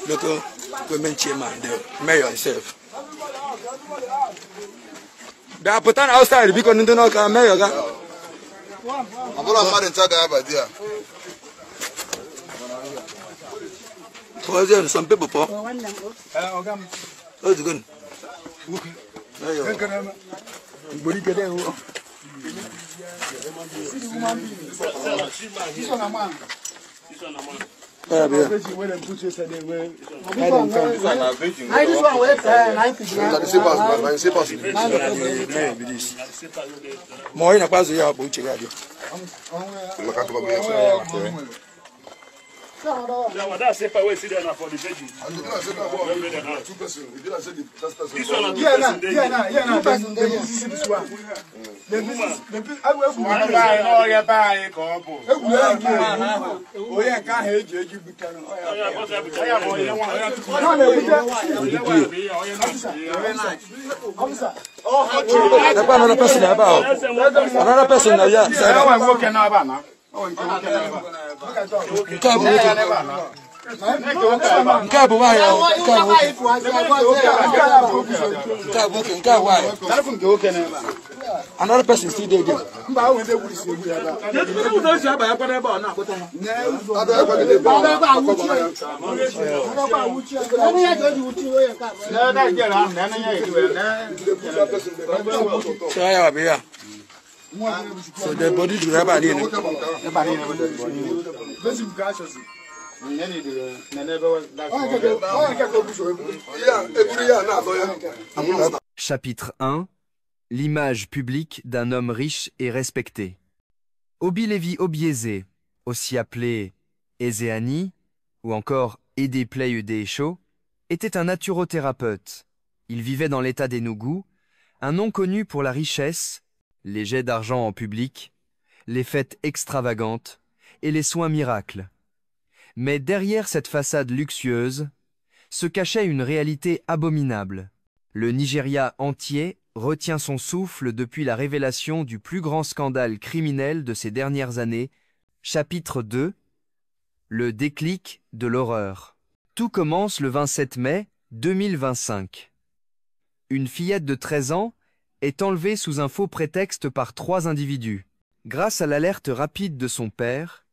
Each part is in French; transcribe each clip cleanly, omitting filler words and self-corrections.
Local women chairman, the mayor himself. They are put on outside because they don't know mayor. I'm going to check out idea. Some people. Oh, it's good. That's it. We see there for the veggie. This one, another person about. Another person, yeah. Another person still there. So the body do have a Chapitre 1. L'image publique d'un homme riche et respecté. Obi Levi Obieze, aussi appelé Ezeani, ou encore Edepley Udesho, était un naturothérapeute. Il vivait dans l'état d'Enugu, un nom connu pour la richesse, les jets d'argent en public, les fêtes extravagantes et les soins miracles. Mais derrière cette façade luxueuse se cachait une réalité abominable. Le Nigeria entier retient son souffle depuis la révélation du plus grand scandale criminel de ces dernières années. Chapitre 2. Le déclic de l'horreur. Tout commence le 27 mai 2025. Une fillette de 13 ans est enlevée sous un faux prétexte par 3 individus. Grâce à l'alerte rapide de son père,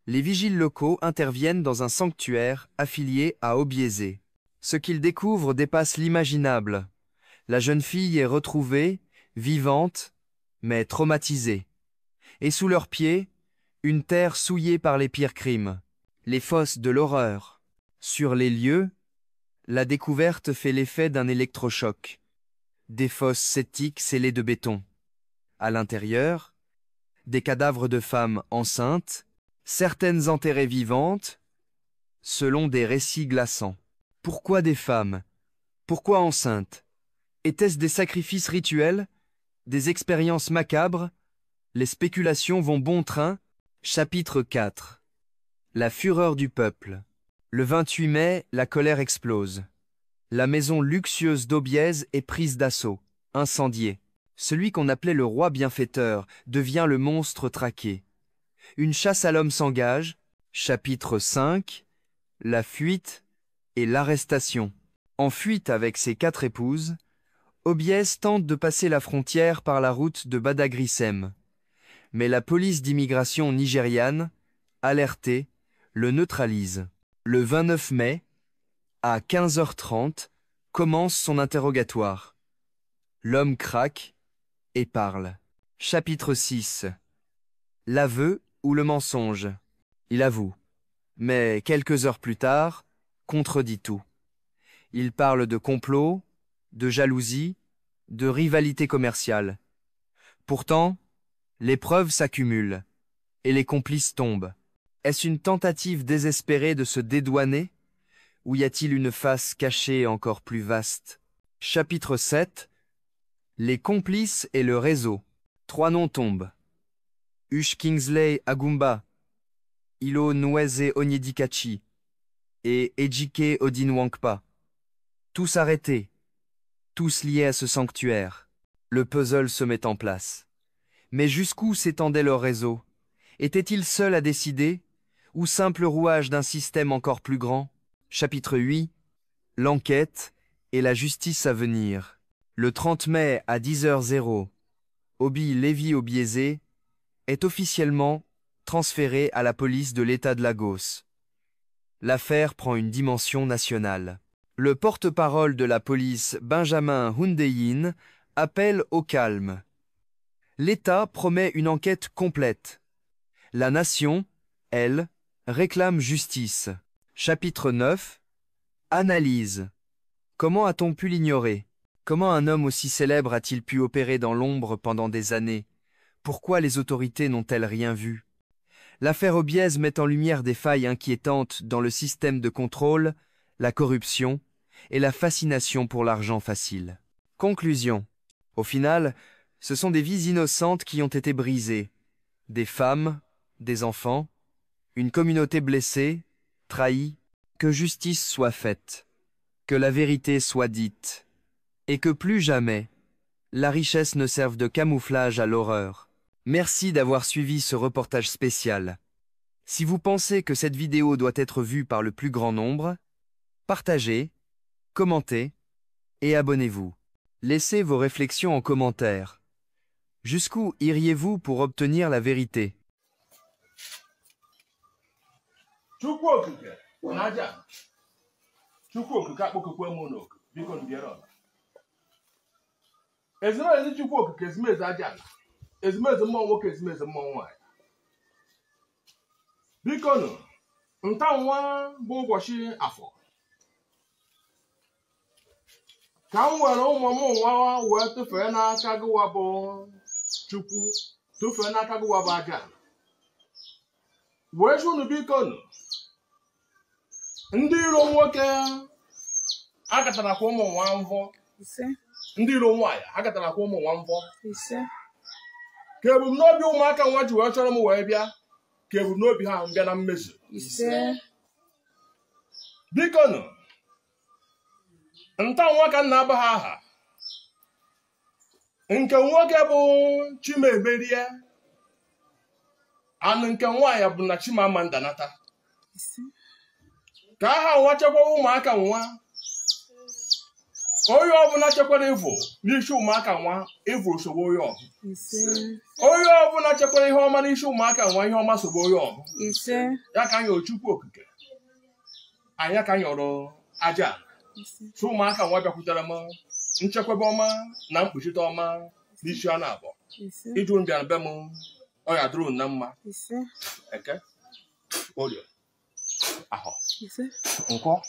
les vigiles locaux interviennent dans un sanctuaire affilié à Obieze. Ce qu'ils découvrent dépasse l'imaginable. La jeune fille est retrouvée, vivante, mais traumatisée. Et sous leurs pieds, une terre souillée par les pires crimes. Les fosses de l'horreur. Sur les lieux, la découverte fait l'effet d'un électrochoc. Des fosses septiques scellées de béton. À l'intérieur, des cadavres de femmes enceintes, certaines enterrées vivantes, selon des récits glaçants. Pourquoi des femmes? Pourquoi enceintes? Étaient-ce des sacrifices rituels? Des expériences macabres? Les spéculations vont bon train. Chapitre 4. La fureur du peuple. Le 28 mai, la colère explose. La maison luxueuse d'Obieze est prise d'assaut, incendiée. Celui qu'on appelait le roi bienfaiteur devient le monstre traqué. Une chasse à l'homme s'engage. Chapitre 5. La fuite et l'arrestation. En fuite avec ses 4 épouses, Obieze tente de passer la frontière par la route de Badagrisem. Mais la police d'immigration nigériane, alertée, le neutralise. Le 29 mai, à 15h30, commence son interrogatoire. L'homme craque et parle. Chapitre 6. L'aveu ou le mensonge. Il avoue, mais quelques heures plus tard, contredit tout. Il parle de complot, de jalousie, de rivalité commerciale. Pourtant, les preuves s'accumulent et les complices tombent. Est-ce une tentative désespérée de se dédouaner? Ou y a-t-il une face cachée encore plus vaste? Chapitre 7. Les complices et le réseau. 3 noms tombent. Ush Kingsley Agumba, Ilo Nweze Onyedikachi et Ejike Odinwankpa. Tous arrêtés, tous liés à ce sanctuaire. Le puzzle se met en place. Mais jusqu'où s'étendait leur réseau? Étaient-ils seuls à décider? Ou simple rouage d'un système encore plus grand? Chapitre 8. L'enquête et la justice à venir. Le 30 mai à 10h00, Oby Lévy Obiezé est officiellement transféré à la police de l'État de Lagos. L'affaire prend une dimension nationale. Le porte-parole de la police, Benjamin Hundeyin, appelle au calme. L'État promet une enquête complète. La nation, elle, réclame justice. Chapitre 9. Analyse. Comment a-t-on pu l'ignorer? Comment un homme aussi célèbre a-t-il pu opérer dans l'ombre pendant des années? Pourquoi les autorités n'ont-elles rien vu? L'affaire Obiez met en lumière des failles inquiétantes dans le système de contrôle, la corruption et la fascination pour l'argent facile. Conclusion. Au final, ce sont des vies innocentes qui ont été brisées. Des femmes, des enfants, une communauté blessée, trahie. Que justice soit faite, que la vérité soit dite, et que plus jamais, la richesse ne serve de camouflage à l'horreur. Merci d'avoir suivi ce reportage spécial. Si vous pensez que cette vidéo doit être vue par le plus grand nombre, partagez, commentez et abonnez-vous. Laissez vos réflexions en commentaire. Jusqu'où iriez-vous pour obtenir la vérité? Ezumezu Chukwu Okike ezumezu aja ala, ezumezu mmụọ nwoke, ezumezu mmụọ nwaanyị. Biko nụ, nta nwa bụ ụbọchị afọ ka m were ụmụ m nwa wee tụfee n'aka gịwa bụ Chukwu, tụfee n'aka gịwa bụ aja ala. Wee jụ unu biko nụ, ndị iro nwoke akatarakwa ụmụ nwa mvọ, ndị iro nwaanyị akatarakwa ụmụ nwa mvọ. Ka ebumnobi ụmụaka nwa ji wee chọrọ m wee bịa, ka ebumnobi ha bịa na mmezu. Biko nụ, nta nwa ka nna aba ha aha, nke nwoke bụ Chimemerie, anụ nke nwaanyị bụ na Chimamandanata. Ka aha nwa chekwara ụmụaka nwa, onye ọbụla chekwara ịvụ n'isi ụmụaka nwa, ịvụ sogbu onye ọbụ. Onye ọbụla chekwara ihe ọma n'isi ụmụaka nwa, ihe ọma sogbu onye ọbụ. Ya ka anyị Chukwu Okike, anyị ka anyị ọrụ aja ala. So ụmụaka nwa bịakwutere m nchekwebe ọma na mkpuchite ọma n'isi anụ abụọ. Iju mbịa be m, ọ ya dụrụ na mma. Eke, Orie, Ahọ, Nkwọ.